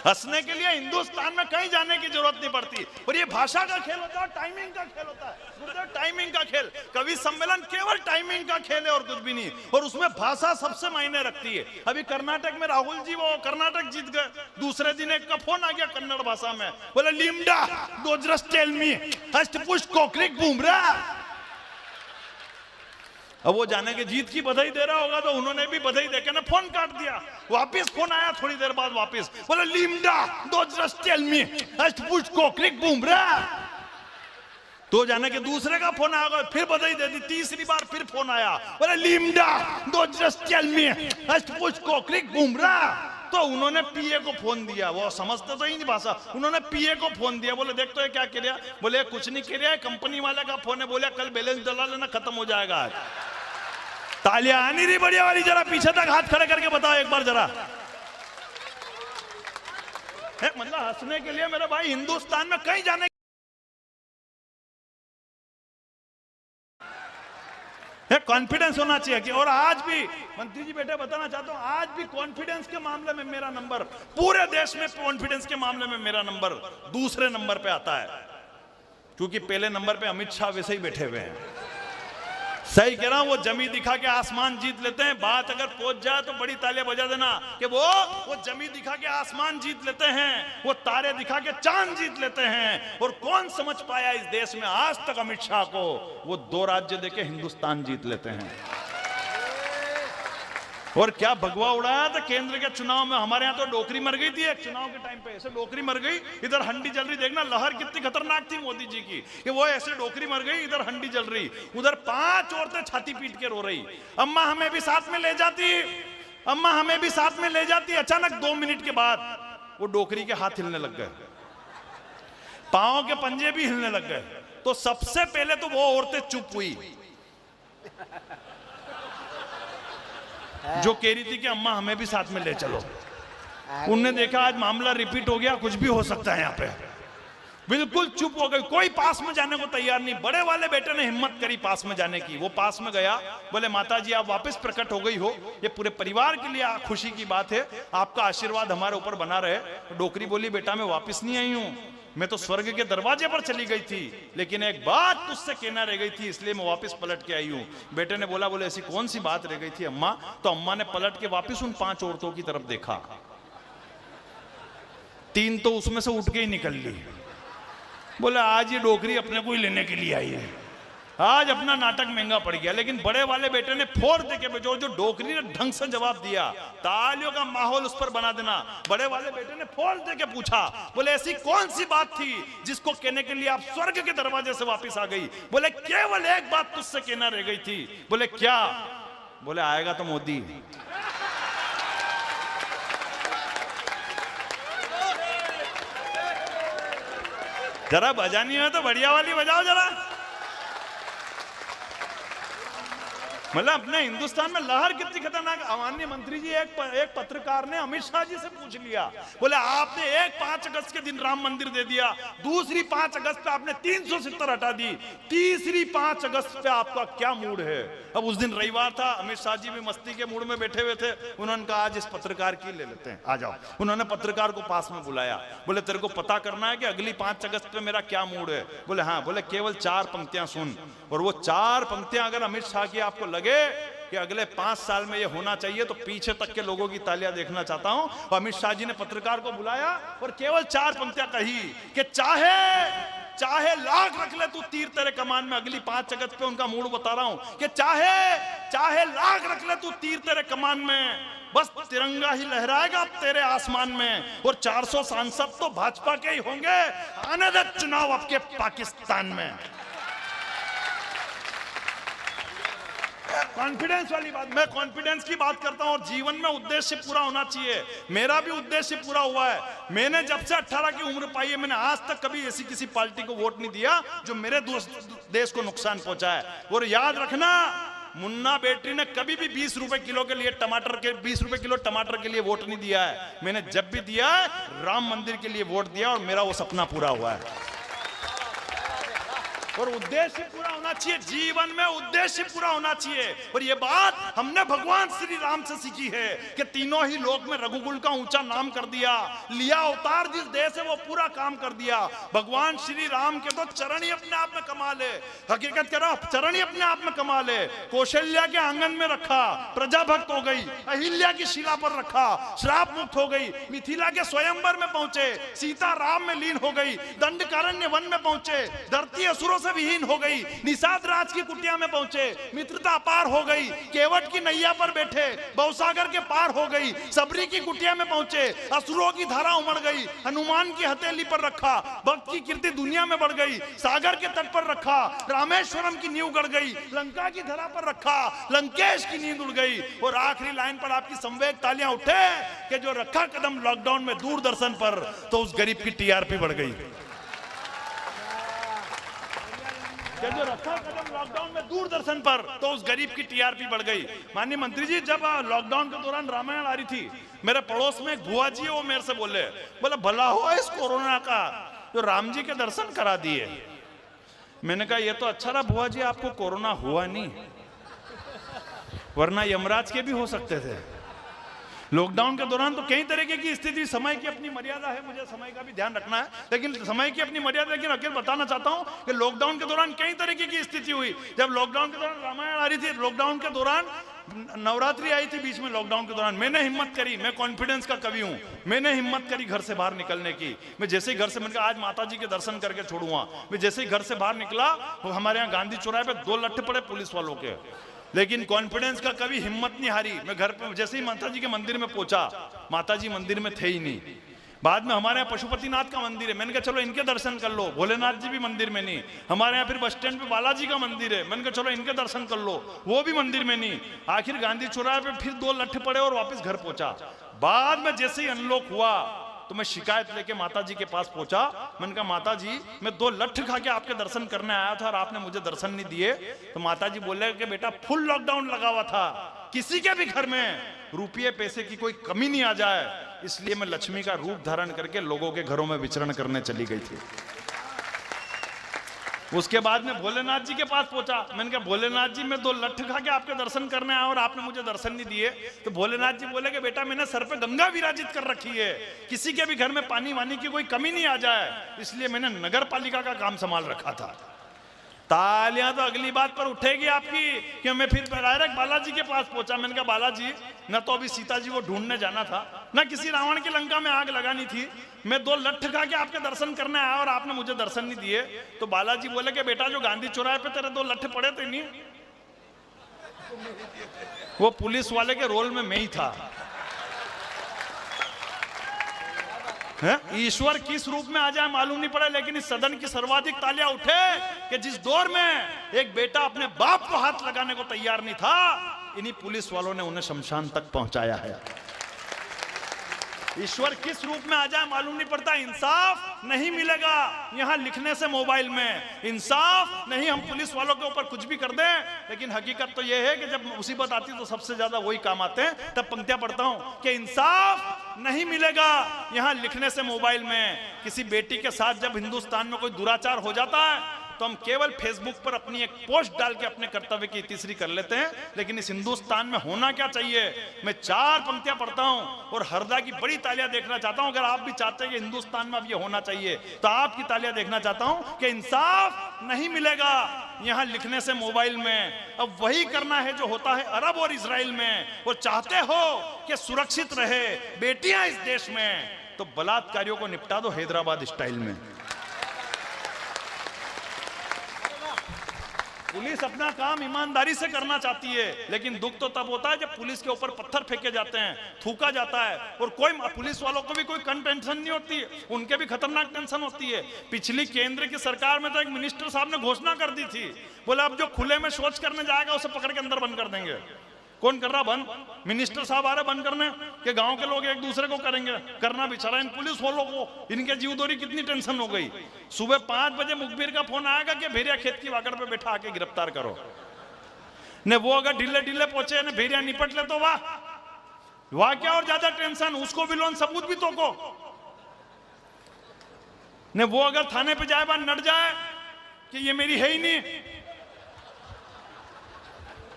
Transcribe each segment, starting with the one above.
हंसने के लिए हिंदुस्तान में कहीं जाने की जरूरत नहीं पड़ती। और ये भाषा का खेल होता है, टाइमिंग का खेल होता है, टाइमिंग का खेल। कवि सम्मेलन केवल टाइमिंग का खेल है और कुछ भी नहीं। और उसमें भाषा सबसे मायने रखती है। अभी कर्नाटक में राहुल जी वो कर्नाटक जीत गए, दूसरे दिन एक का फोन आ गया कन्नड़ भाषा में, बोले लिम्डा डोजरस टेल मी हष्टपुष्ट कोक्रिक बूमरा। अब वो जाने के जीत की बधाई दे रहा होगा तो उन्होंने भी बधाई देके ना फोन काट दिया। वापस फोन आया थोड़ी देर बाद, वापस बोले लिम्डा डोजरस टेल मी हष्टपुष्ट कोक्रिक बूमरा। तो जाने के दूसरे का फोन आ गया, फिर बधाई दे दी। तीसरी बार फिर फोन आया, बोले लिम्डा डोजरस टेल मी हष्टपुष्ट कोक्रिक बूमरा। तो उन्होंने पीए को फोन दिया, वो समझते तो ही नहीं भाषा, उन्होंने पीए को फोन दिया, बोले देख तो ये क्या किया। बोले कुछ नहीं किया, कंपनी वाले का फोन है, बोले कल बैलेंस डला लेना, खत्म हो जाएगा आज। तालियां आनी रही बढ़िया वाली, जरा पीछे तक हाथ खड़े करके बताओ एक बार जरा। मतलब हंसने के लिए मेरे भाई हिंदुस्तान में कहीं जाने कॉन्फिडेंस होना चाहिए कि। और आज भी मंत्री जी बेटे बताना चाहता हूं, आज भी कॉन्फिडेंस के मामले में मेरा नंबर, पूरे देश में कॉन्फिडेंस के मामले में मेरा नंबर दूसरे नंबर पे आता है, क्योंकि पहले नंबर पे अमित शाह वैसे ही बैठे हुए हैं। सही कह रहा हूं, वो जमी दिखा के आसमान जीत लेते हैं। बात अगर पहुंच जाए तो बड़ी तालियां बजा देना कि वो जमी दिखा के आसमान जीत लेते हैं, वो तारे दिखा के चांद जीत लेते हैं। और कौन समझ पाया इस देश में आज तक अमित शाह को, वो 2 राज्य देके हिंदुस्तान जीत लेते हैं। और क्या भगवा उड़ाया था केंद्र के चुनाव में। हमारे यहाँ तो डोकरी मर गई थी एक चुनाव के टाइम पे, ऐसे डोकरी मर गई, इधर हंडी जल रही। देखना लहर कितनी खतरनाक थी मोदी जी की, कि वो ऐसे डोकरी मर गई, इधर हंडी जल रही, उधर 5 औरतें छाती पीट के रो रही, अम्मा हमें भी साथ में ले जाती, अम्मा हमें भी साथ में ले जाती। अचानक 2 मिनट के बाद वो डोकरी के हाथ हिलने लग गए, पांव के पंजे भी हिलने लग गए। तो सबसे पहले तो वो औरतें चुप हुई जो कह रही थी कि अम्मा हमें भी साथ में ले चलो। उनने देखा आज मामला रिपीट हो गया, कुछ भी हो सकता है यहाँ पे, बिल्कुल चुप हो गई, कोई पास में जाने को तैयार नहीं। बड़े वाले बेटे ने हिम्मत करी पास में जाने की, वो पास में गया, बोले माता जी आप वापस प्रकट हो गई हो, ये पूरे परिवार के लिए खुशी की बात है, आपका आशीर्वाद हमारे ऊपर बना रहे। डोकरी बोली बेटा मैं वापस नहीं आई हूँ, मैं तो स्वर्ग के दरवाजे पर चली गई थी, लेकिन एक बात तुझसे कहना रह गई थी, इसलिए मैं वापस पलट के आई हूँ। बेटे ने बोला, बोले ऐसी कौन सी बात रह गई थी अम्मा। तो अम्मा ने पलट के वापस उन 5 औरतों की तरफ देखा, 3 तो उसमें से उठ के ही निकल ली। बोले आज ये डोकरी अपने को ही लेने के लिए आई है, आज अपना नाटक महंगा पड़ गया। लेकिन बड़े वाले बेटे ने फोड़ दे के जो डोकरी ने ढंग से जवाब दिया, तालियों का माहौल उस पर बना देना। बड़े वाले बेटे ने फोड़ दे के पूछा, बोले ऐसी कौन सी बात थी जिसको कहने के लिए आप स्वर्ग के दरवाजे से वापस आ गई। बोले केवल एक बात तुझसे कहना रह गई थी। बोले क्या। बोले आएगा तो मोदी। जरा बजानी है तो बढ़िया वाली बजाओ जरा। मतलब अपने हिंदुस्तान में लहर कितनी खतरनाक। माननीय मंत्री जी एक पत्रकार ने अमित शाह जी से पूछ लिया, बोले आपने एक 5 अगस्त के दिन राम मंदिर दे दिया, दूसरी 5 अगस्त पे आपने 370 हटा दी, तीसरी 5 अगस्त पे आपका क्या मूड है। अब उस दिन रविवार था, अमित शाह जी भी मस्ती के मूड में बैठे हुए थे। उन्होंने कहा आज इस पत्रकार की ले लेते हैं, आ जाओ। उन्होंने पत्रकार को पास में बुलाया, बोले तेरे को पता करना है कि अगली 5 अगस्त पे मेरा क्या मूड है। बोले हाँ। बोले केवल 4 पंक्तियां सुन, और वो 4 पंक्तियां अगर अमित शाह की आपको लगे कि अगले 5 साल में ये होना चाहिए तो पीछे तक के लोगों की तालियां देखना चाहता हूं। और अमित शाह जी ने पत्रकार को बुलाया और केवल 4 पंक्तियां कही कि चाहे लाख रख ले तू तीर तेरे कमान में। अगली 5 अगस्त पे उनका मूड बता रहा हूं कि चाहे लाख रख ले तू तीर तेरे कमान में, बस तिरंगा ही लहराएगा अब तेरे आसमान में। और 400 सांसद तो भाजपा के ही होंगे, आने दे चुनाव आपके पाकिस्तान में। कॉन्फिडेंस वाली बात, मैं कॉन्फिडेंस की बात करता हूं। और जीवन में उद्देश्य पूरा होना चाहिए। मेरा भी उद्देश्य पूरा हुआ है। मैंने जब से 18 की उम्र पाई है, मैंने आज तक कभी ऐसी किसी पार्टी को वोट नहीं दिया जो मेरे देश को नुकसान पहुंचाए। और याद रखना, मुन्ना बेटी ने कभी भी 20 रुपए किलो के लिए 20 रुपए किलो टमाटर के लिए वोट नहीं दिया है। मैंने जब भी दिया है राम मंदिर के लिए वोट दिया, और मेरा वो सपना पूरा हुआ है। और उद्देश्य पूरा होना चाहिए, जीवन में उद्देश्य पूरा होना चाहिए। और ये बात हमने भगवान श्री राम से सीखी है कि तीनों ही लोक में रघुकुल का ऊंचा नाम कर दिया, लिया अवतार जिस देश से वो पूरा काम कर दिया। भगवान श्री राम के तो चरण ही अपने आप में कमाल है, हकीकत कह रहा चरण ही अपने आप में कमाल है। कौशल्या के आंगन में रखा, प्रजा भक्त हो गई, अहिल्या की शिला पर रखा, श्राप मुक्त हो गई, मिथिला के स्वयंवर में पहुंचे, सीता राम में लीन हो गई, दंडकारण्य वन में पहुंचे, धरती असुरों विहीन हो गई, निषाद राज की कुटिया में पहुंचे, मित्रता अपार हो गई, केवट की नैया पर बैठे, भवसागर के पार हो गई, सबरी की कुटिया में पहुंचे, असुरों की धारा उमड़ गई, हनुमान की हथेली पर रखा, भक्त की कीर्ति दुनिया में बढ़ गई, सागर के तट पर रखा, रामेश्वरम की नींव गड़ गई, लंका की धरा पर रखा, लंकेश की नींद उड़ गई। और आखिरी लाइन पर आपकी संवेग तालियां उठे कि जो रखा कदम लॉकडाउन में दूरदर्शन पर, तो उस गरीब की टीआरपी बढ़ गई। जो रखा कदम लॉकडाउन में दूरदर्शन पर, तो उस गरीब की टीआरपी बढ़ गई। माननीय मंत्री जी, जब लॉकडाउन के दौरान रामायण आ रही थी, मेरे पड़ोस में एक बुआ जी है, वो मेरे से बोले भला हुआ इस कोरोना का जो राम जी के दर्शन करा दिए। मैंने कहा ये तो अच्छा रहा बुआ जी, आपको कोरोना हुआ नहीं, वरना यमराज के भी हो सकते थे। लॉकडाउन के दौरान तो कई तरीके की स्थिति, समय की अपनी मर्यादा है, मुझे समय का भी ध्यान रखना है, लेकिन समय की अपनी मर्यादा। लेकिन अकेले बताना चाहता हूं कि लॉकडाउन के दौरान कई तरीके की स्थिति हुई। जब लॉकडाउन के दौरान रामायण आ रही थी, लॉकडाउन के दौरान नवरात्रि आई थी बीच में, लॉकडाउन के दौरान मैंने हिम्मत करी, मैं कॉन्फिडेंस का कवि हूं, मैंने हिम्मत करी घर से बाहर निकलने की। मैं जैसे ही घर से, मैंने कहा आज माता जी के दर्शन करके छोड़ूंगा। मैं जैसे ही घर से बाहर निकला, तो हमारे यहाँ गांधी चौराहे पे 2 लट्ठे पड़े पुलिस वालों के, लेकिन कॉन्फिडेंस का कभी हिम्मत नहीं हारी। मैं घर पे जैसे ही माता जी के मंदिर में पहुंचा, माता जी मंदिर में थे ही नहीं। बाद में हमारे यहाँ पशुपतिनाथ का मंदिर है, मैंने कहा चलो इनके दर्शन कर लो, भोलेनाथ जी भी मंदिर में नहीं। हमारे यहाँ फिर बस स्टैंड पे बालाजी का मंदिर है, मैंने कहा चलो इनके दर्शन कर लो, वो भी मंदिर में नहीं। आखिर गांधी चौराहे पे फिर 2 लट्ठे पड़े और वापस घर पहुंचा। बाद में जैसे ही अनलॉक हुआ, तो मैं शिकायत लेके माता जी के पास पहुंचा। मैंने कहा माता जी, मैं 2 लट्ठ खा के आपके दर्शन करने आया था और आपने मुझे दर्शन नहीं दिए। तो माता जी बोले कि बेटा फुल लॉकडाउन लगा हुआ था, किसी के भी घर में रुपये पैसे की कोई कमी नहीं आ जाए, इसलिए मैं लक्ष्मी का रूप धारण करके लोगों के घरों में विचरण करने चली गई थी। उसके बाद में भोलेनाथ जी के पास पहुंचा। मैंने कहा भोलेनाथ जी, मैं 2 लट्ठ खा के आपके दर्शन करने आया और आपने मुझे दर्शन नहीं दिए। तो भोलेनाथ जी बोले कि बेटा मैंने सर पे गंगा विराजित कर रखी है, किसी के भी घर में पानी वानी की कोई कमी नहीं आ जाए, इसलिए मैंने नगर पालिका का काम संभाल रखा था। तालियां तो अगली बात पर उठेगी आपकी कि मैं फिर डायरेक्ट बालाजी के पास पहुंचा। मैंने कहा बालाजी, न तो अभी सीता जी को ढूंढने जाना था, न किसी रावण की लंका में आग लगानी थी, मैं 2 लट्ठ खा के आपके दर्शन करने आया और आपने मुझे दर्शन नहीं दिए। तो बालाजी बोले कि बेटा जो गांधी चौराहे पे तेरे 2 लट्ठ पड़े थे नहीं, वो पुलिस वाले के रोल में मैं ही था। ईश्वर किस रूप में आ जाए मालूम नहीं पड़ा, लेकिन इस सदन की सर्वाधिक तालियां उठे कि जिस दौर में एक बेटा अपने बाप को हाथ लगाने को तैयार नहीं था, इन्हीं पुलिस वालों ने उन्हें शमशान तक पहुंचाया है। ईश्वर किस रूप में आ जाए मालूम नहीं पड़ता। इंसाफ नहीं मिलेगा यहां लिखने से मोबाइल में, इंसाफ नहीं हम पुलिस वालों के ऊपर कुछ भी कर दें, लेकिन हकीकत तो यह है कि जब मुसीबत आती तो सबसे ज्यादा वही काम आते हैं। तब पंक्तियां पढ़ता हूं कि इंसाफ नहीं मिलेगा यहां लिखने से मोबाइल में। किसी बेटी के साथ जब हिंदुस्तान में कोई दुराचार हो जाता है तो हम केवल फेसबुक पर अपनी एक पोस्ट डाल के अपने कर्तव्य की तीसरी कर लेते हैं, लेकिन इस हिंदुस्तान में होना क्या चाहिए। मैं 4 पंक्तियां पढ़ता हूं और हरदा की बड़ी तालियां देखना चाहता हूं। अगर आप भी चाहते हैं कि हिंदुस्तान में अब ये होना चाहिए तो आपकी तालियां देखना चाहता हूं कि इंसाफ नहीं मिलेगा यहां लिखने से मोबाइल में। अब वही करना है जो होता है अरब और इजराइल में। वो चाहते हो कि सुरक्षित रहे बेटियां इस देश में, तो बलात्कारियों को निपटा दो हैदराबाद स्टाइल में। पुलिस अपना काम ईमानदारी से करना चाहती है, लेकिन दुख तो तब होता है जब पुलिस के ऊपर पत्थर फेंके जाते हैं, थूका जाता है, और कोई पुलिस वालों को भी कोई कम टेंशन नहीं होती, उनके भी खतरनाक टेंशन होती है। पिछली केंद्र की सरकार में तो एक मिनिस्टर साहब ने घोषणा कर दी थी, बोले अब जो खुले में शौच करने जाएगा उसे पकड़ के अंदर बंद कर देंगे। कौन कर रहा बंद? मिनिस्टर साहब आ रहे बंद करने के, गांव के लोग एक दूसरे को करेंगे। करना बेचारा इन पुलिस वालों को, इनके जीवदोरी कितनी टेंशन हो गई। सुबह 5 बजे मुखबिर का फोन आएगा कि भेड़िया खेत की वागड़ पे बैठा आके गिरफ्तार करो। ने वो अगर ढीले ढीले पहुंचे ने भेड़िया निपट ले तो वाह क्या और ज्यादा टेंशन, उसको भी लोन सबूत भी तो को ने वो अगर थाने पे जाए बात नट जाए कि ये मेरी है ही नहीं।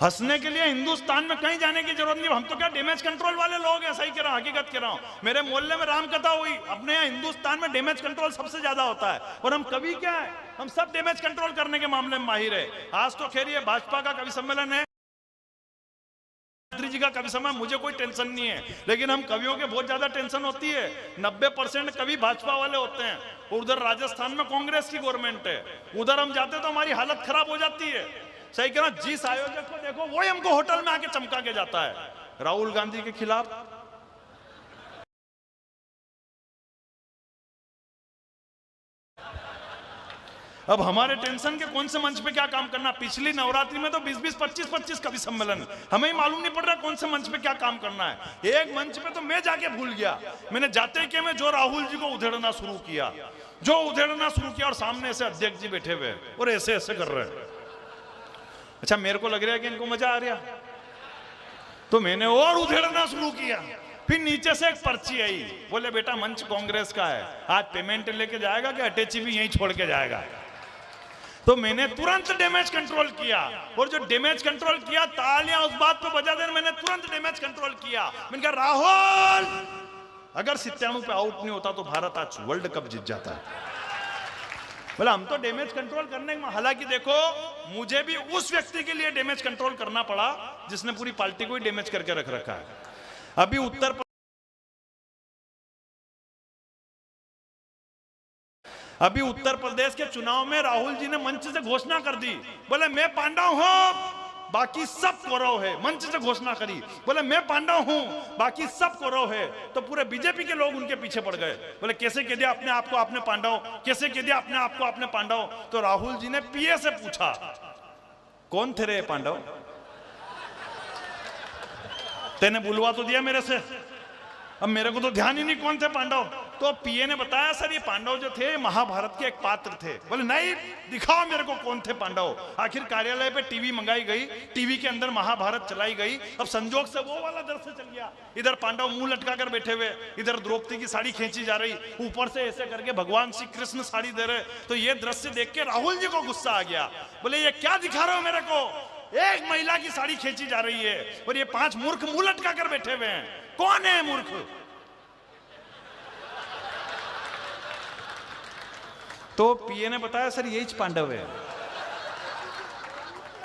हंसने के लिए हिंदुस्तान में कहीं जाने की जरूरत नहीं। हम तो क्या डैमेज कंट्रोल वाले लोग हैं, सही कह रहा हूं, हकीकत कह रहा हूं। मेरे मोहल्ले में राम कथा हुई, अपने यहाँ हिंदुस्तान में डैमेज कंट्रोल सबसे ज्यादा होता है। और हम कवि क्या है, हम सब डैमेज कंट्रोल करने के मामले में माहिर है। आज तो खैर ये भाजपा का कवि सम्मेलन है, जी का कवि सम्मेलन, मुझे कोई टेंशन नहीं है, लेकिन हम कवियों के बहुत ज्यादा टेंशन होती है। 90% कवि भाजपा वाले होते हैं, और उधर राजस्थान में कांग्रेस की गवर्नमेंट है, उधर हम जाते तो हमारी हालत खराब हो जाती है। सही कह रहा, जिस आयोजक को देखो वही हमको होटल में आके चमका के जाता है। राहुल गांधी के खिलाफ अब हमारे टेंशन के कौन से मंच पे क्या काम करना। पिछली नवरात्रि में तो 20-20, 25-25 कवि सम्मेलन, हमें ही मालूम नहीं पड़ रहा कौन से मंच पे क्या काम करना है। एक मंच पे तो मैं जाके भूल गया, मैंने जाते के में जो राहुल जी को उधेड़ना शुरू किया, और सामने से अध्यक्ष जी बैठे हुए और ऐसे ऐसे कर रहे हैं। अच्छा, मेरे को लग रहा है कि इनको मजा आ रहा, तो मैंने और उधेड़ना शुरू किया। फिर नीचे से एक पर्ची आई, बोले बेटा मंच कांग्रेस का है, आज पेमेंट लेके जाएगा कि अटैची भी यहीं छोड़ के जाएगा। तो मैंने तुरंत डैमेज कंट्रोल किया, और जो डैमेज कंट्रोल किया, तालियां उस बात पे बजा देना, मैंने तुरंत डैमेज कंट्रोल किया। मैंने कहा राहुल, अगर 97 पे आउट नहीं होता तो भारत आज वर्ल्ड कप जीत जाता है। बोला हम तो डैमेज कंट्रोल करने में, हालांकि देखो मुझे भी उस व्यक्ति के लिए डैमेज कंट्रोल करना पड़ा जिसने पूरी पार्टी को ही डैमेज करके रख रखा है। अभी उत्तर प्रदेश के चुनाव में राहुल जी ने मंच से घोषणा कर दी, बोले मैं पांडव हूं, बाकी सब कौरव है। मंच से घोषणा करी, बोले मैं पांडव हूं, बाकी सब कौरव है। तो पूरे बीजेपी के लोग उनके पीछे पड़ गए, बोले कैसे कह दिया अपने आप को आपने पांडव, कैसे कह दिया अपने आप को आपने पांडव। तो राहुल जी ने पीए से पूछा, कौन थे रे पांडव, तेने बुलवा तो दिया मेरे से, अब मेरे को तो ध्यान ही नहीं कौन थे पांडव। तो पीए ने बताया सर ये पांडव जो थे महाभारत के एक पात्र थे। बोले नहीं, दिखाओ मेरे को कौन थे पांडव। आखिर कार्यालय पे टीवी मंगाई गई, टीवी के अंदर महाभारत चलाई गई। अब संजोग से वो वाला दृश्य चल गया, इधर पांडव मुंह लटका कर बैठे हुए, इधर द्रौपदी की साड़ी खींची जा रही, ऊपर से ऐसे करके भगवान श्री कृष्ण साड़ी दे रहे। तो ये दृश्य देख के राहुल जी को गुस्सा आ गया, बोले ये क्या दिखा रहे हो मेरे को, एक महिला की साड़ी खींची जा रही है और ये 5 मूर्ख मुंह लटका कर बैठे हुए हैं, कौन है मूर्ख। तो पीए ने बताया सर यही पांडव है।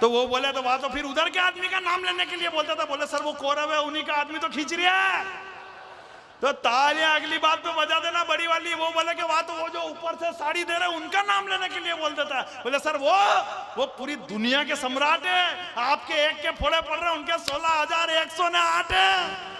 तो वो बोले तो वहां तो फिर उधर के आदमी का नाम लेने के लिए बोलता था, बोले सर वो कौरव है, उन्हीं का आदमी तो खींच रहा है। तो तालियां अगली बात पे बजा देना बड़ी वाली। वो बोले कि वहां तो वो जो ऊपर से साड़ी दे रहे हैं उनका नाम लेने के लिए बोल देता है। बोले सर वो पूरी दुनिया के सम्राट है, आपके एक के फोड़े पड़ रहे हैं, उनके 16,108 है।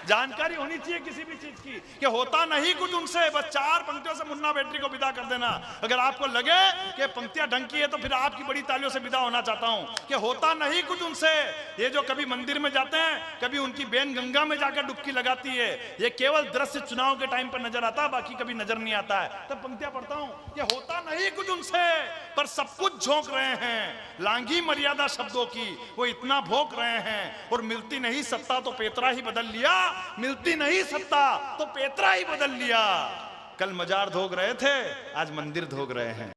जानकारी होनी चाहिए किसी भी चीज की कि होता नहीं कुछ उनसे, बस 4 पंक्तियों से मुन्ना बैटरी को विदा कर देना। अगर आपको लगे कि पंक्तियां ढंग की है तो फिर आपकी बड़ी तालियों से विदा होना चाहता हूं कि होता नहीं कुछ उनसे। ये जो कभी मंदिर में जाते हैं, कभी उनकी बेन गंगा में जाकर डुबकी लगाती है, ये केवल दृश्य चुनाव के टाइम पर नजर आता है, बाकी कभी नजर नहीं आता है। तब पंक्तियां पढ़ता हूं कि होता नहीं कुछ उनसे पर सब कुछ झोंक रहे हैं, लांघी मर्यादा शब्दों की वो इतना भोंक रहे हैं। और मिलती नहीं सत्ता तो पेतरा ही बदल लिया, मिलती नहीं सत्ता तो पेतरा ही बदल लिया। कल मजार धोग रहे थे, आज मंदिर धोग रहे हैं।